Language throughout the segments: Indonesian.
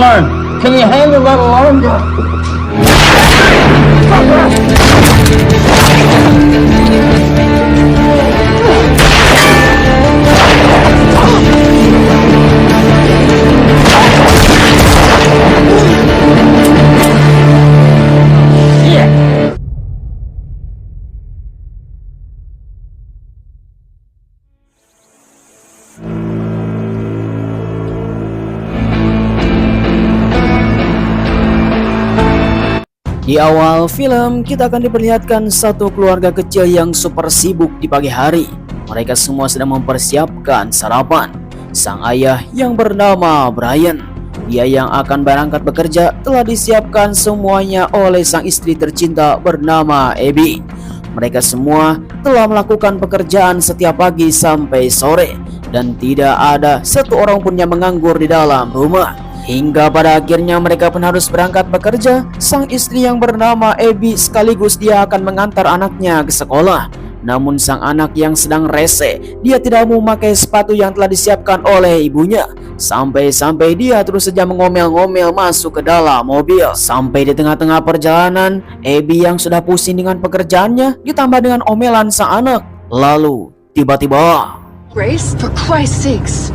learn? Can you handle that alone? Di awal film, kita akan diperlihatkan satu keluarga kecil yang super sibuk di pagi hari. Mereka semua sedang mempersiapkan sarapan. Sang ayah yang bernama Brian, dia yang akan berangkat bekerja, telah disiapkan semuanya oleh sang istri tercinta bernama Abby. Mereka semua telah melakukan pekerjaan setiap pagi sampai sore, dan tidak ada satu orang pun yang menganggur di dalam rumah. Hingga pada akhirnya mereka pun harus berangkat bekerja. Sang istri yang bernama Abby sekaligus dia akan mengantar anaknya ke sekolah. Namun sang anak yang sedang rese, dia tidak mau memakai sepatu yang telah disiapkan oleh ibunya. Sampai-sampai dia terus saja mengomel-ngomel masuk ke dalam mobil. Sampai di tengah-tengah perjalanan, Abby yang sudah pusing dengan pekerjaannya ditambah dengan omelan sang anak. Lalu tiba-tiba, Grace, for Christ's sakes.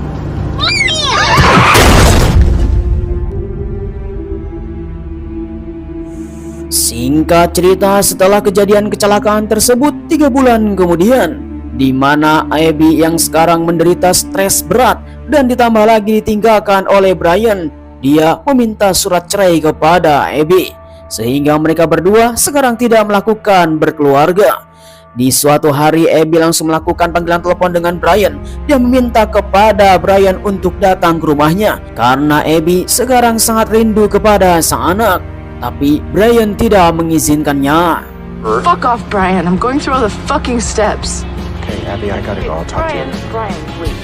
Singkat cerita, setelah kejadian kecelakaan tersebut 3 bulan kemudian, di mana Abby yang sekarang menderita stres berat dan ditambah lagi ditinggalkan oleh Brian, dia meminta surat cerai kepada Abby, sehingga mereka berdua sekarang tidak melakukan berkeluarga. Di suatu hari, Abby langsung melakukan panggilan telepon dengan Brian. Dia meminta kepada Brian untuk datang ke rumahnya karena Abby sekarang sangat rindu kepada sang anak. Tapi Brian tidak mengizinkannya. Fuck off, Brian. I'm going through all the fucking steps. Okay, Abby, I gotta go. I'll talk to you. Brian, wait.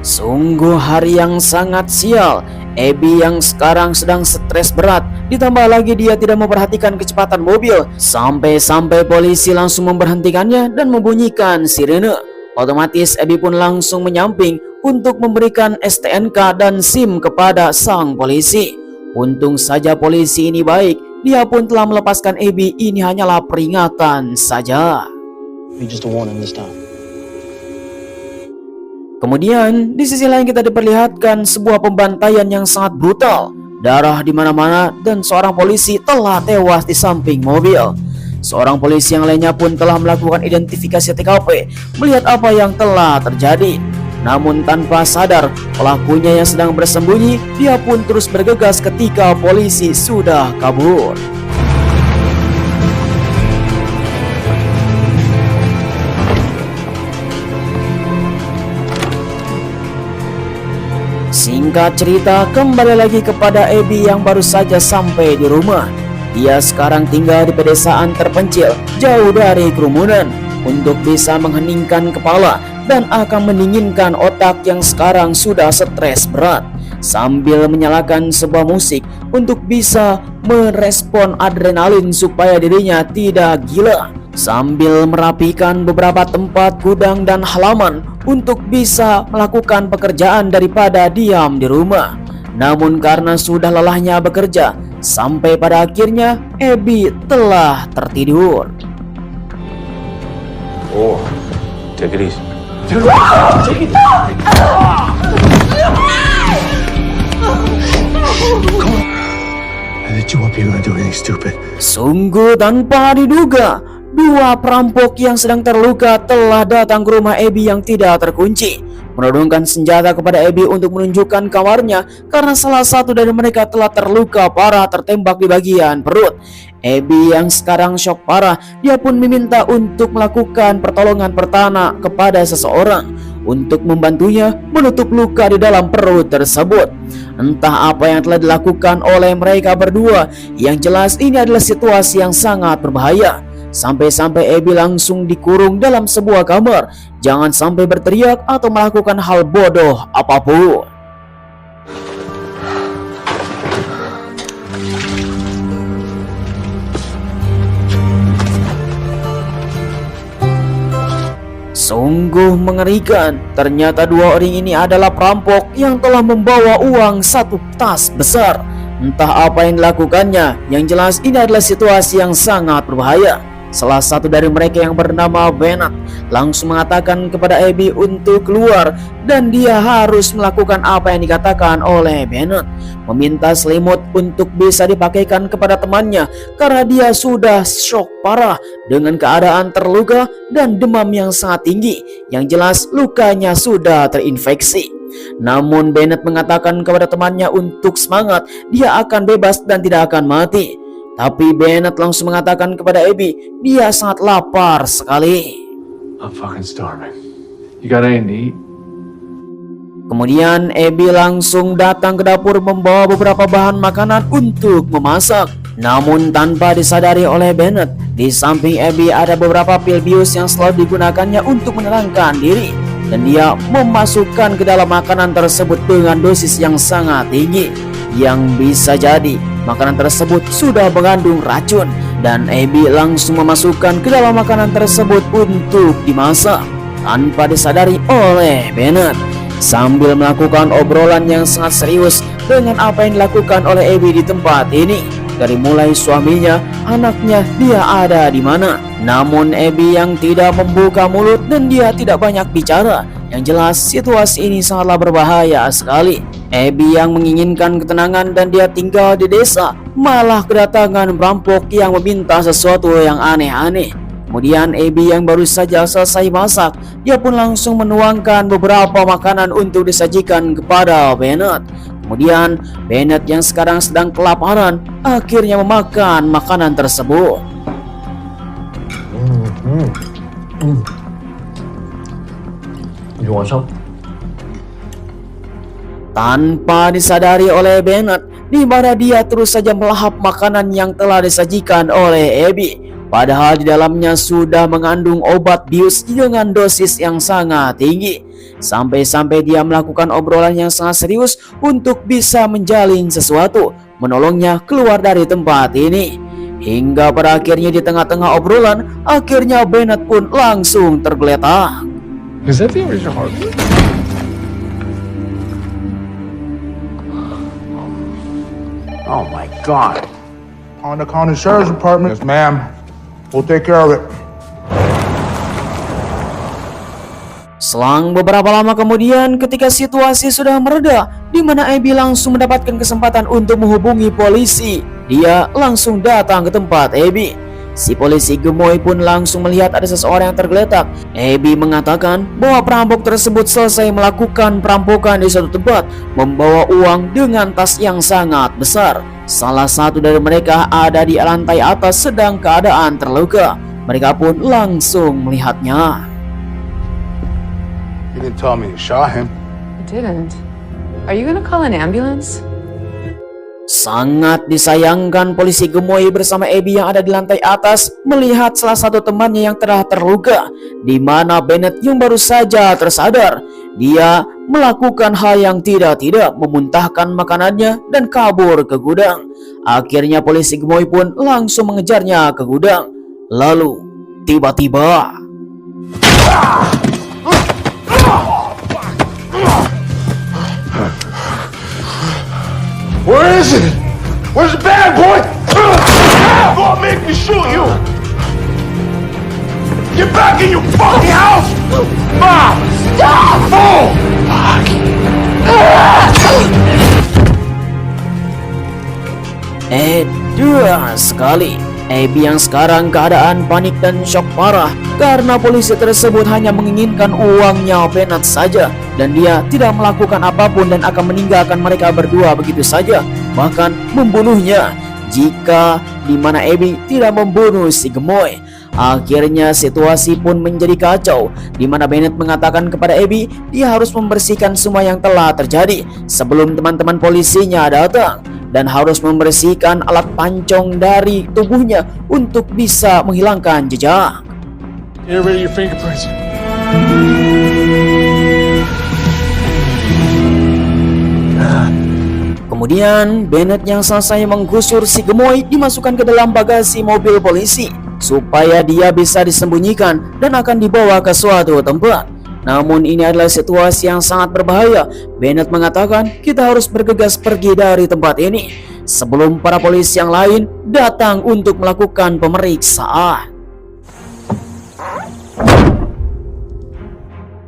Sungguh hari yang sangat sial. Abby yang sekarang sedang stres berat, ditambah lagi dia tidak memperhatikan kecepatan mobil. Sampai-sampai polisi langsung memberhentikannya dan membunyikan sirene. Otomatis Abby pun langsung menyamping untuk memberikan STNK dan SIM kepada sang polisi. Untung saja polisi ini baik, dia pun telah melepaskan Abby. Ini hanyalah peringatan saja. Just a warning this time. Kemudian di sisi lain kita diperlihatkan sebuah pembantaian yang sangat brutal. Darah di mana-mana dan seorang polisi telah tewas di samping mobil. Seorang polisi yang lainnya pun telah melakukan identifikasi TKP, melihat apa yang telah terjadi. Namun tanpa sadar, pelakunya yang sedang bersembunyi, dia pun terus bergegas ketika polisi sudah kabur. Singkat cerita, kembali lagi kepada Abby yang baru saja sampai di rumah. Dia sekarang tinggal di pedesaan terpencil, jauh dari kerumunan, untuk bisa mengheningkan kepala dan akan mendinginkan otak yang sekarang sudah stres berat, sambil menyalakan sebuah musik untuk bisa merespon adrenalin supaya dirinya tidak gila, sambil merapikan beberapa tempat gudang dan halaman untuk bisa melakukan pekerjaan daripada diam di rumah. Namun karena sudah lelahnya bekerja, sampai pada akhirnya Abby telah tertidur. Oh, take it easy. I let you up. You're gonna do anything stupid. Sungguh tanpa diduga, dua perampok yang sedang terluka telah datang ke rumah Abby yang tidak terkunci, menodongkan senjata kepada Abby untuk menunjukkan kamarnya karena salah satu dari mereka telah terluka parah tertembak di bagian perut. Abby yang sekarang shock parah, dia pun meminta untuk melakukan pertolongan pertama kepada seseorang untuk membantunya menutup luka di dalam perut tersebut. Entah apa yang telah dilakukan oleh mereka berdua, yang jelas ini adalah situasi yang sangat berbahaya. Sampai-sampai Abby langsung dikurung dalam sebuah kamar. Jangan sampai berteriak atau melakukan hal bodoh apapun. Sungguh mengerikan. Ternyata dua orang ini adalah perampok yang telah membawa uang satu tas besar. Entah apa yang dilakukannya. Yang jelas ini adalah situasi yang sangat berbahaya. Salah satu dari mereka yang bernama Bennett langsung mengatakan kepada Abby untuk keluar, dan dia harus melakukan apa yang dikatakan oleh Bennett, meminta selimut untuk bisa dipakaikan kepada temannya karena dia sudah shock parah dengan keadaan terluka dan demam yang sangat tinggi. Yang jelas lukanya sudah terinfeksi. Namun Bennett mengatakan kepada temannya untuk semangat, dia akan bebas dan tidak akan mati. Tapi Bennett langsung mengatakan kepada Abby, dia sangat lapar sekali. I'm fucking starving. You got anything to eat? Kemudian Abby langsung datang ke dapur membawa beberapa bahan makanan untuk memasak. Namun tanpa disadari oleh Bennett, di samping Abby ada beberapa pil bius yang selalu digunakannya untuk menenangkan diri. Dan dia memasukkan ke dalam makanan tersebut dengan dosis yang sangat tinggi. Yang bisa jadi makanan tersebut sudah mengandung racun, dan Abby langsung memasukkan ke dalam makanan tersebut untuk dimasak tanpa disadari oleh Bennett. Sambil melakukan obrolan yang sangat serius dengan apa yang dilakukan oleh Abby di tempat ini, dari mulai suaminya, anaknya, dia ada di mana. Namun Abby yang tidak membuka mulut dan dia tidak banyak bicara. Yang jelas situasi ini sangatlah berbahaya sekali. Abby yang menginginkan ketenangan dan dia tinggal di desa, malah kedatangan perampok yang meminta sesuatu yang aneh-aneh. Kemudian Abby yang baru saja selesai masak, dia pun langsung menuangkan beberapa makanan untuk disajikan kepada Bennett. Kemudian Bennett yang sekarang sedang kelaparan akhirnya memakan makanan tersebut. You want some? Tanpa disadari oleh Bennett, di mana dia terus saja melahap makanan yang telah disajikan oleh Abby. Padahal di dalamnya sudah mengandung obat bius dengan dosis yang sangat tinggi. Sampai-sampai dia melakukan obrolan yang sangat serius untuk bisa menjalin sesuatu, menolongnya keluar dari tempat ini. Hingga pada akhirnya di tengah-tengah obrolan, akhirnya Bennett pun langsung tergeletak. Is that the original heartbeat? Oh my God. On the county sheriff's department. Yes, ma'am. We'll take care of it. Selang beberapa lama kemudian, ketika situasi sudah mereda, di mana Abby langsung mendapatkan kesempatan untuk menghubungi polisi, dia langsung datang ke tempat Abby. Si polisi gemoy pun langsung melihat ada seseorang yang tergeletak. Abby mengatakan bahwa perampok tersebut selesai melakukan perampokan di suatu tempat, membawa uang dengan tas yang sangat besar. Salah satu dari mereka ada di lantai atas sedang keadaan terluka. Mereka pun langsung melihatnya. You didn't tell me you shot him. I didn't. Are you gonna call an ambulance? Sangat disayangkan polisi gemoy bersama Abby yang ada di lantai atas melihat salah satu temannya yang telah terluka, di mana Bennett yang baru saja tersadar. Dia melakukan hal yang tidak-tidak, memuntahkan makanannya dan kabur ke gudang. Akhirnya polisi gemoy pun langsung mengejarnya ke gudang. Lalu tiba-tiba Where is it? Where's the bad boy? Don't make me shoot you! Get back in your fucking house! Mom! Stop! Oh! Fuck! Dua sekali. Abby yang sekarang keadaan panik dan shock parah karena polisi tersebut hanya menginginkan uangnya Bennett saja, dan dia tidak melakukan apapun dan akan meninggalkan mereka berdua begitu saja, bahkan membunuhnya jika di mana Abby tidak membunuh si gemoy. Akhirnya situasi pun menjadi kacau, di mana Bennett mengatakan kepada Abby dia harus membersihkan semua yang telah terjadi sebelum teman-teman polisinya datang, dan harus membersihkan alat pancong dari tubuhnya untuk bisa menghilangkan jejak. Get rid of your fingerprints. Kemudian Bennett yang selesai menggusur si gemoy dimasukkan ke dalam bagasi mobil polisi. supaya dia bisa disembunyikan dan akan dibawa ke suatu tempat. Namun ini adalah situasi yang sangat berbahaya. Bennett mengatakan kita harus bergegas pergi dari tempat ini sebelum para polisi yang lain datang untuk melakukan pemeriksaan.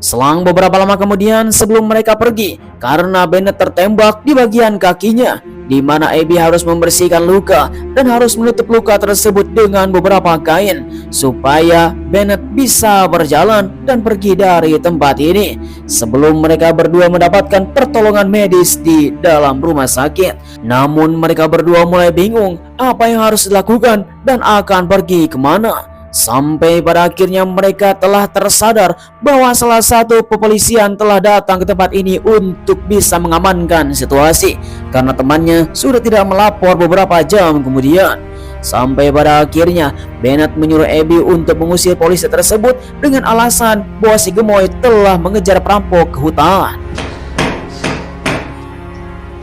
Selang beberapa lama kemudian sebelum mereka pergi, karena Bennett tertembak di bagian kakinya, di mana Abby harus membersihkan luka dan harus menutup luka tersebut dengan beberapa kain supaya Bennett bisa berjalan dan pergi dari tempat ini sebelum mereka berdua mendapatkan pertolongan medis di dalam rumah sakit. Namun mereka berdua mulai bingung apa yang harus dilakukan dan akan pergi kemana. Sampai pada akhirnya mereka telah tersadar bahwa salah satu kepolisian telah datang ke tempat ini untuk bisa mengamankan situasi karena temannya sudah tidak melapor beberapa jam kemudian. Sampai pada akhirnya Bennett menyuruh Abby untuk mengusir polisi tersebut dengan alasan bahwa si gemoy telah mengejar perampok ke hutan.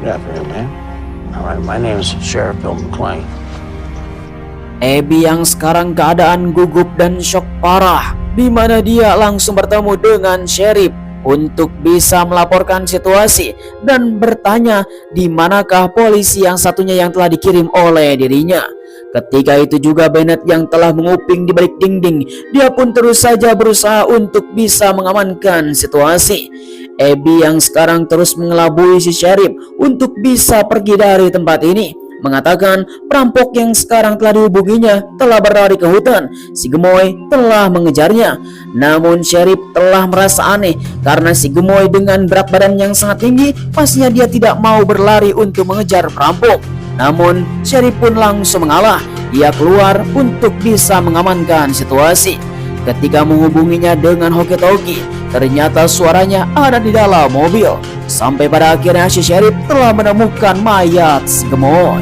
Good afternoon, man. All right, my name is Sheriff Bill McLean. Abby yang sekarang keadaan gugup dan shock parah, di mana dia langsung bertemu dengan sheriff untuk bisa melaporkan situasi dan bertanya di manakah polisi yang satunya yang telah dikirim oleh dirinya. Ketika itu juga Bennett yang telah menguping di balik dinding, dia pun terus saja berusaha untuk bisa mengamankan situasi. Abby yang sekarang terus mengelabui si sheriff untuk bisa pergi dari tempat ini, mengatakan perampok yang sekarang telah dihubunginya telah berlari ke hutan. Si gemoy telah mengejarnya. Namun sheriff telah merasa aneh karena si gemoy dengan berat badan yang sangat tinggi, pastinya dia tidak mau berlari untuk mengejar perampok. Namun sheriff pun langsung mengalah. Dia keluar untuk bisa mengamankan situasi. Ketika menghubunginya dengan hoki-toki, ternyata suaranya ada di dalam mobil. Sampai pada akhirnya si sheriff telah menemukan mayat si gemoy.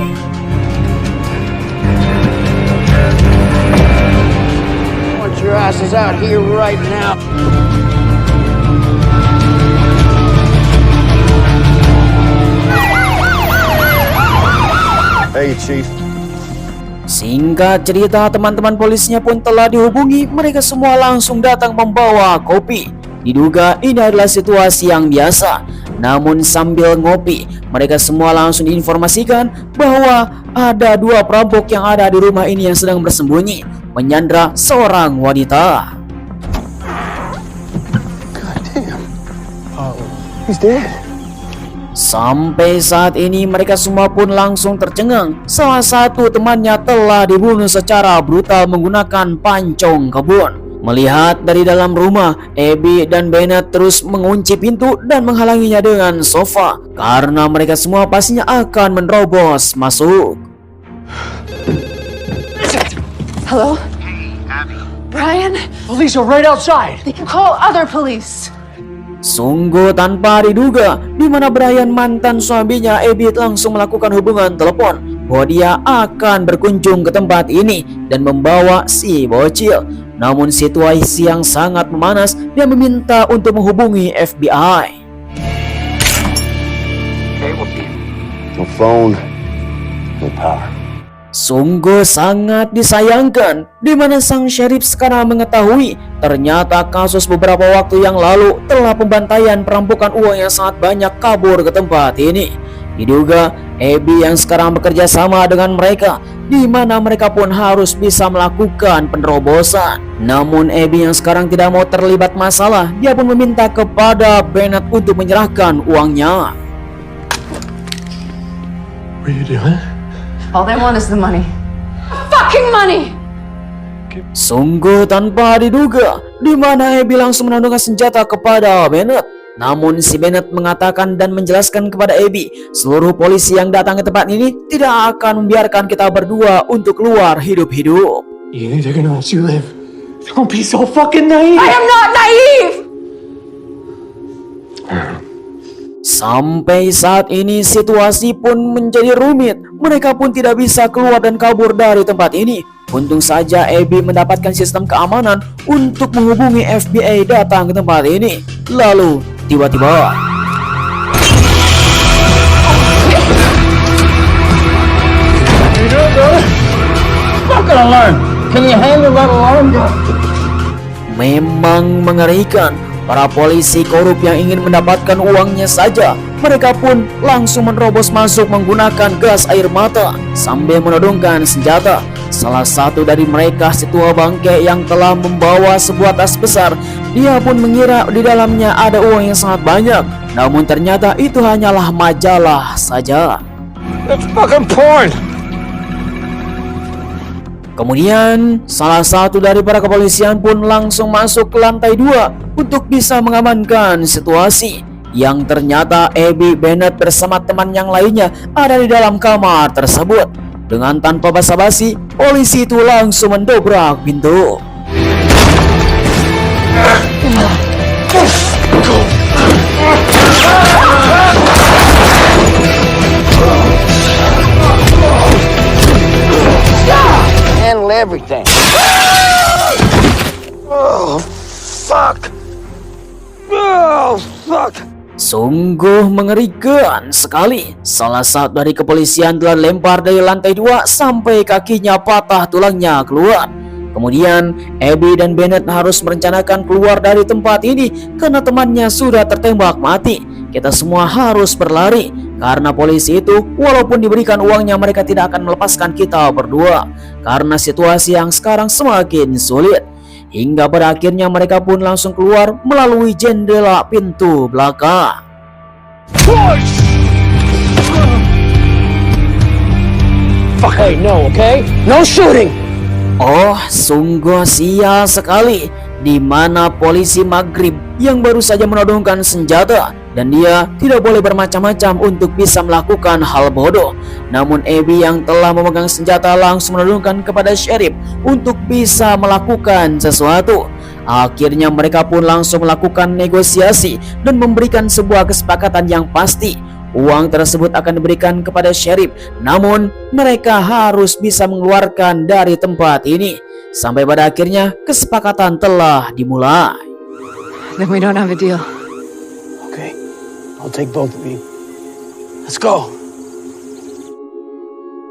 I want your asses out here right now. Hey, Chief. Singkat cerita, teman-teman polisinya pun telah dihubungi. Mereka semua langsung datang membawa kopi. Diduga ini adalah situasi yang biasa. Namun sambil ngopi, mereka semua langsung diinformasikan bahwa ada dua perampok yang ada di rumah ini yang sedang bersembunyi, menyandra seorang wanita. God damn. He's dead. Sampai saat ini mereka semua pun langsung tercengang. Salah satu temannya telah dibunuh secara brutal menggunakan pancong kebun. Melihat dari dalam rumah, Abby dan Bennett terus mengunci pintu dan menghalanginya dengan sofa karena mereka semua pastinya akan menerobos masuk. Hello? Brian? Police are right outside. They can call other police. Sungguh tanpa diduga, di mana Brian mantan suaminya Abby langsung melakukan hubungan telepon bahwa dia akan berkunjung ke tempat ini dan membawa si bocil. Namun situasi yang sangat memanas, dia meminta untuk menghubungi FBI. No phone, no power. Sungguh sangat disayangkan di mana sang sheriff sekarang mengetahui ternyata kasus beberapa waktu yang lalu telah pembantaian perampokan uang yang sangat banyak kabur ke tempat ini. Diduga Abby yang sekarang bekerja sama dengan mereka, di mana mereka pun harus bisa melakukan penerobosan. Namun Abby yang sekarang tidak mau terlibat masalah, dia pun meminta kepada Bennett untuk menyerahkan uangnya. What are you doing? All they want is the money. Fucking money! Sungguh tanpa diduga, di mana Abby langsung menodongkan senjata kepada Bennett. Namun si Bennett mengatakan dan menjelaskan kepada Abby, seluruh polisi yang datang ke tempat ini tidak akan membiarkan kita berdua untuk keluar hidup-hidup. You think they're gonna let you live? Don't be so fucking naive. I am not naive! Sampai saat ini situasi pun menjadi rumit. Mereka pun tidak bisa keluar dan kabur dari tempat ini. Untung saja Abby mendapatkan sistem keamanan untuk menghubungi FBI datang ke tempat ini. Lalu tiba-tiba Not gonna learn. Can you handle that alone? Memang mengerikan. Para polisi korup yang ingin mendapatkan uangnya saja, mereka pun langsung menerobos masuk menggunakan gas air mata sambil menodongkan senjata. Salah satu dari mereka, si tua bangke yang telah membawa sebuah tas besar, dia pun mengira di dalamnya ada uang yang sangat banyak. Namun ternyata itu hanyalah majalah saja. That's fucking porn! Kemudian, salah satu dari para kepolisian pun langsung masuk ke lantai 2 untuk bisa mengamankan situasi. Yang ternyata Abby Bennett bersama teman yang lainnya ada di dalam kamar tersebut. Dengan tanpa basa-basi, polisi itu langsung mendobrak pintu. Handle everything. Oh, fuck! Oh, fuck! Sungguh mengerikan sekali. Salah satu dari kepolisian telah lempar dari lantai 2 sampai kakinya patah tulangnya keluar. Kemudian Abby dan Bennett harus merencanakan keluar dari tempat ini karena temannya sudah tertembak mati. Kita semua harus berlari karena polisi itu walaupun diberikan uangnya mereka tidak akan melepaskan kita berdua karena situasi yang sekarang semakin sulit. Hingga pada akhirnya mereka pun langsung keluar melalui jendela pintu belakang. Fuck, hey, no, okay? No shooting! Oh, sungguh sial sekali, di mana polisi Maghrib yang baru saja menodongkan senjata dan dia tidak boleh bermacam-macam untuk bisa melakukan hal bodoh. Namun Abby yang telah memegang senjata langsung menodongkan kepada sheriff untuk bisa melakukan sesuatu. Akhirnya mereka pun langsung melakukan negosiasi dan memberikan sebuah kesepakatan yang pasti. Uang tersebut akan diberikan kepada sheriff, namun mereka harus bisa mengeluarkan dari tempat ini. Sampai pada akhirnya kesepakatan telah dimulai. Then we don't have a deal. Okay, I'll take both of you. Let's go.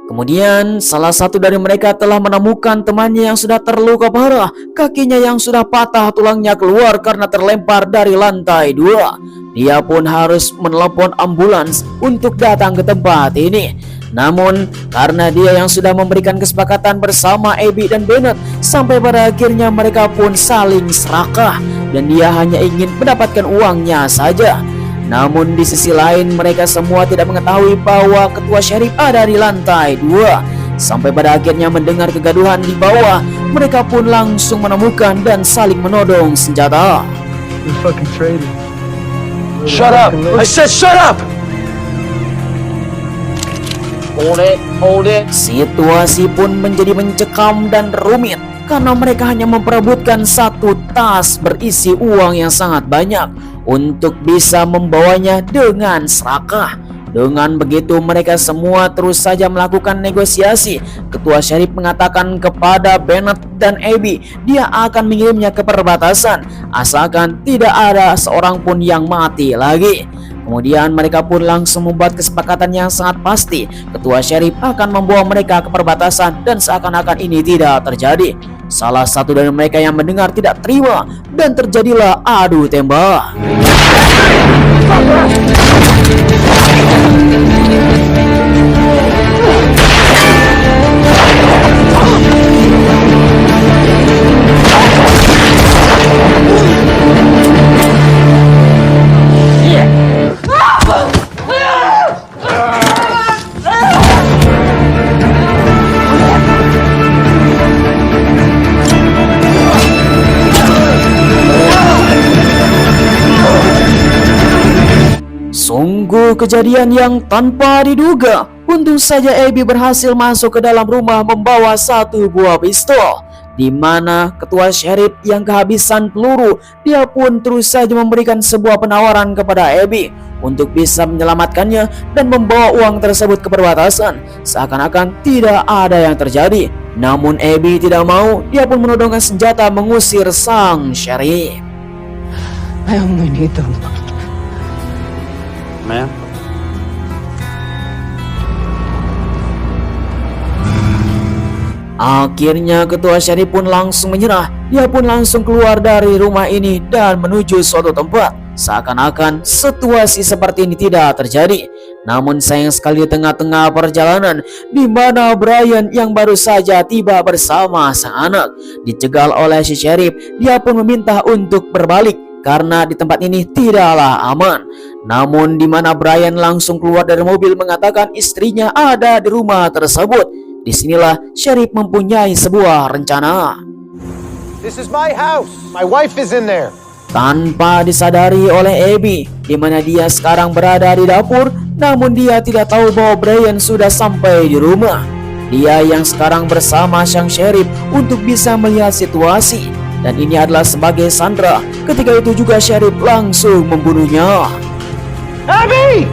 Kemudian salah satu dari mereka telah menemukan temannya yang sudah terluka parah. Kakinya yang sudah patah tulangnya keluar karena terlempar dari lantai 2. Dia pun harus menelepon ambulans untuk datang ke tempat ini. Namun karena dia yang sudah memberikan kesepakatan bersama Abby dan Bennett, sampai pada akhirnya mereka pun saling serakah dan dia hanya ingin mendapatkan uangnya saja. Namun di sisi lain mereka semua tidak mengetahui bahwa ketua sheriff ada di lantai 2. Sampai pada akhirnya mendengar kegaduhan di bawah, mereka pun langsung menemukan dan saling menodong senjata. You fucking traitor. Shut up! I said shut up! Hold it. Situasi pun menjadi mencekam dan rumit karena mereka hanya memperebutkan satu tas berisi uang yang sangat banyak untuk bisa membawanya dengan serakah. Dengan begitu mereka semua terus saja melakukan negosiasi. Ketua sheriff mengatakan kepada Bennett dan Abby dia akan mengirimnya ke perbatasan asalkan tidak ada seorang pun yang mati lagi. Kemudian mereka pun langsung membuat kesepakatan yang sangat pasti. Ketua sheriff akan membawa mereka ke perbatasan dan seakan-akan ini tidak terjadi. Salah satu dari mereka yang mendengar tidak terima dan terjadilah adu tembak. Sungguh kejadian yang tanpa diduga. Untung saja Abby berhasil masuk ke dalam rumah membawa satu buah pistol, di mana ketua sheriff yang kehabisan peluru, dia pun terus saja memberikan sebuah penawaran kepada Abby untuk bisa menyelamatkannya dan membawa uang tersebut ke perbatasan seakan-akan tidak ada yang terjadi. Namun Abby tidak mau, dia pun menodongkan senjata mengusir sang sheriff. I only need them. Ma'am? Akhirnya ketua Syarif pun langsung menyerah. Dia pun langsung keluar dari rumah ini dan menuju suatu tempat. Seakan-akan situasi seperti ini tidak terjadi. Namun sayang sekali di tengah-tengah perjalanan, di mana Brian yang baru saja tiba bersama sang anak dicegal oleh si Syarif, dia pun meminta untuk berbalik karena di tempat ini tidaklah aman. Namun di mana Brian langsung keluar dari mobil mengatakan istrinya ada di rumah tersebut. Disinilah Syarif mempunyai sebuah rencana. This is my house. My wife is in there. Tanpa disadari oleh Abby, di mana dia sekarang berada di dapur, namun dia tidak tahu bahwa Brian sudah sampai di rumah. Dia yang sekarang bersama sang Syarif untuk bisa melihat situasi, dan ini adalah sebagai Sandra. Ketika itu juga Syarif langsung membunuhnya. Abby!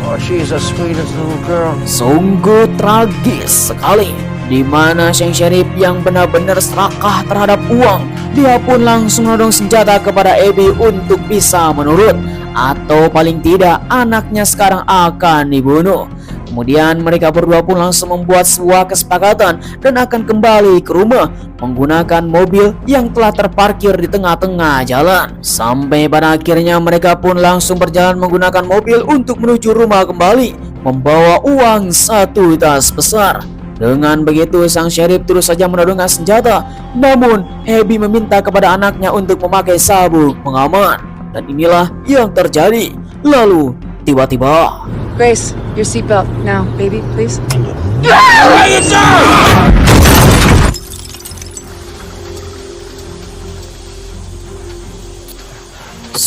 Oh, she's the sweetest little girl. Sungguh tragis sekali, di mana sang Syarif yang benar-benar serakah terhadap uang, dia pun langsung menodong senjata kepada Abby untuk bisa menurut, atau paling tidak anaknya sekarang akan dibunuh. Kemudian mereka berdua pun langsung membuat sebuah kesepakatan dan akan kembali ke rumah menggunakan mobil yang telah terparkir di tengah-tengah jalan. Sampai pada akhirnya mereka pun langsung berjalan menggunakan mobil untuk menuju rumah kembali, membawa uang satu tas besar. Dengan begitu sang Syarif terus saja menodongkan senjata, namun Abby meminta kepada anaknya untuk memakai sabuk pengaman. Dan inilah yang terjadi. Lalu tiba-tiba Grace, your seatbelt. Now, baby, please.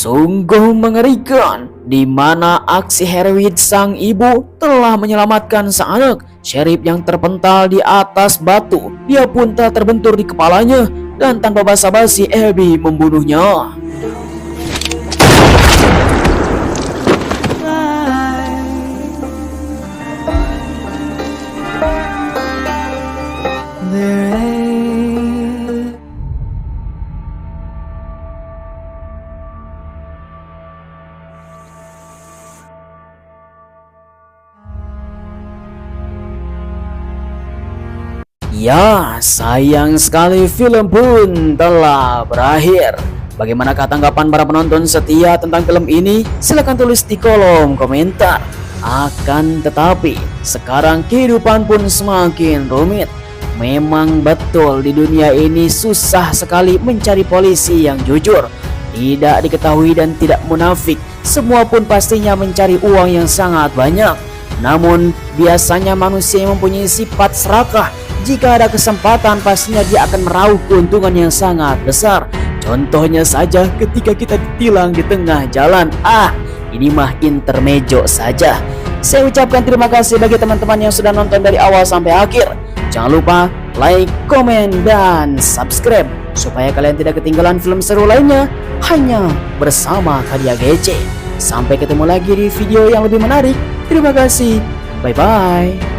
sungguh mengerikan, di mana aksi heroik sang ibu telah menyelamatkan sang anak. Syarif yang terpental di atas batu, dia pun telah terbentur di kepalanya, dan tanpa basa-basi Abby membunuhnya. Ya, sayang sekali film pun telah berakhir. Bagaimanakah tanggapan para penonton setia tentang film ini? Silahkan tulis di kolom komentar. Akan tetapi, sekarang kehidupan pun semakin rumit. Memang betul di dunia ini susah sekali mencari polisi yang jujur, tidak diketahui dan tidak munafik. Semua pun pastinya mencari uang yang sangat banyak. Namun biasanya manusia yang mempunyai sifat serakah, jika ada kesempatan pastinya dia akan meraup keuntungan yang sangat besar. Contohnya saja ketika kita ditilang di tengah jalan. Ini mah intermezzo saja. Saya ucapkan terima kasih bagi teman-teman yang sudah nonton dari awal sampai akhir. Jangan lupa like, komen, dan subscribe supaya kalian tidak ketinggalan film seru lainnya hanya bersama Kadia GC. Sampai ketemu lagi di video yang lebih menarik. Terima kasih. Bye-bye.